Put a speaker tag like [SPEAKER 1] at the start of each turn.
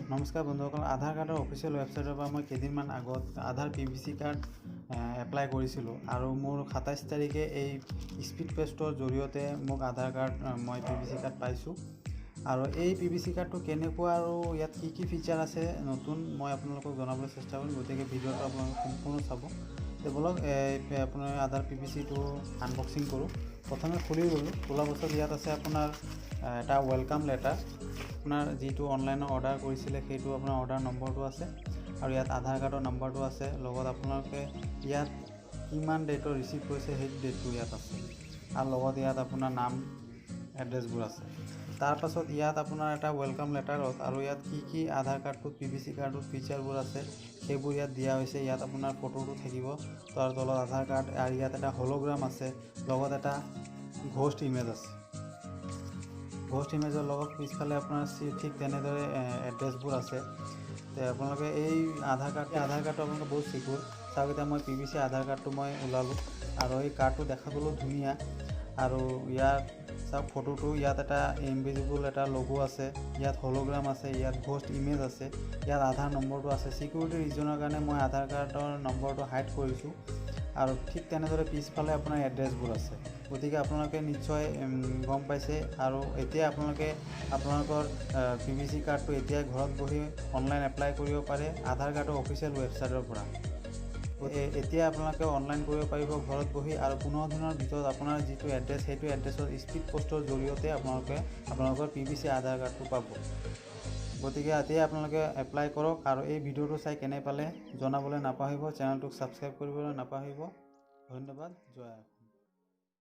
[SPEAKER 1] নমস্কাৰ বন্ধুসকল, আধাৰ কাৰ্ডৰ অফিচিয়েল ৱেবছাইটৰ পৰা মই কেইদিনমান আগত আধাৰ PVC কাৰ্ড এপ্লাই কৰিছিলোঁ আৰু মোৰ 27 তাৰিখে এই স্পীড পোষ্টৰ জৰিয়তে মোক আধাৰ কাৰ্ড মই PVC কাৰ্ড পাইছোঁ। আৰু এই PVC কাৰ্ডটো কেনেকুৱা আৰু ইয়াত কি ফিচাৰ আছে নতুন মই আপোনালোকক জনাবলৈ চেষ্টা কৰিম, গতিকে ভিডিঅ'টো আপোনালোকে সম্পূৰ্ণ চাব। বলক আপোনাৰ আধাৰ PVCটো আনবক্সিং কৰোঁ। প্ৰথমে খুলি গ'লোঁ, খোলাৰ পাছত ইয়াত আছে আপোনাৰ এটা ৱেলকাম লেটাৰ। আপোনাৰ যিটো অনলাইনত অৰ্ডাৰ কৰিছিলে সেইটো আপোনাৰ অৰ্ডাৰ নম্বৰটো আছে আৰু ইয়াত আধাৰ কাৰ্ডৰ নম্বৰটো আছে, লগত আপোনালোকে ইয়াত কিমান ডেটৰ ৰিচিভ কৰিছে সেই ডেটটো ইয়াত আছে আৰু লগত ইয়াত আপোনাৰ নাম এড্ৰেছবোৰ আছে। তাৰপাছত ইয়াত আপোনাৰ এটা ৱেলকাম লেটাৰত আৰু ইয়াত কি আধাৰ কাৰ্ডটোত PVC কাৰ্ডত ফিচাৰবোৰ আছে সেইবোৰ ইয়াত দিয়া হৈছে। ইয়াত আপোনাৰ ফটোটো থাকিব, তাৰ তলত আধাৰ কাৰ্ড আৰু ইয়াত এটা হলোগ্ৰাম আছে, লগত এটা ঘোষ্ট ইমেজ আছে। ঘোষ্ট ইমেজৰ লগত পিছফালে আপোনাৰ ঠিক তেনেদৰে এড্ৰেছবোৰ আছে। আপোনালোকে এই আধাৰ কাৰ্ডটো আপোনালোকে বহুত চিকিউৰ। চাওক, এতিয়া মই PVC আধাৰ কাৰ্ডটো মই ওলালোঁ আৰু এই কাৰ্ডটো দেখাবলৈ ধুনীয়া। আৰু ইয়াত চাওক ফটোটো, ইয়াত এটা ইনভিজিবল এটা লগো আছে, ইয়াত হলোগ্ৰাম আছে, ইয়াত ঘোষ্ট ইমেজ আছে, ইয়াত আধাৰ নম্বৰটো আছে। ছিকিউৰিটি ৰিজনৰ কাৰণে মই আধাৰ কাৰ্ডৰ নম্বৰটো হাইড কৰিছোঁ আৰু ঠিক তেনেদৰে পিছফালে আপোনাৰ এড্ৰেছবোৰ আছে। গতিকে আপোনালোকে নিশ্চয় গম পাইছে। আৰু এতিয়া আপোনালোকে আপোনালোকৰ PVC কাৰ্ডটো এতিয়া ঘৰত বহি অনলাইন এপ্লাই কৰিব পাৰে আধাৰ কাৰ্ডৰ অফিচিয়েল ৱেবছাইটৰ পৰা। এতিয়া আপোনালোকে অনলাইন কৰিব পাৰিব ঘৰত বহি, আৰু 15 দিনৰ ভিতৰত আপোনাৰ যিটো এড্ৰেছ সেইটো এড্ৰেছত স্পীড পোষ্টৰ জৰিয়তে আপোনালোকে আপোনালোকৰ PVC আধাৰ কাৰ্ডটো পাব। গতিকে এতিয়া আপোনালোকে এপ্লাই কৰক আৰু এই ভিডিঅ'টো চাই কেনে পালে জনাবলৈ নাপাহৰিব। চেনেলটোক ছাবস্ক্ৰাইব কৰিবলৈ নাপাহৰিব। ধন্যবাদ। জয়।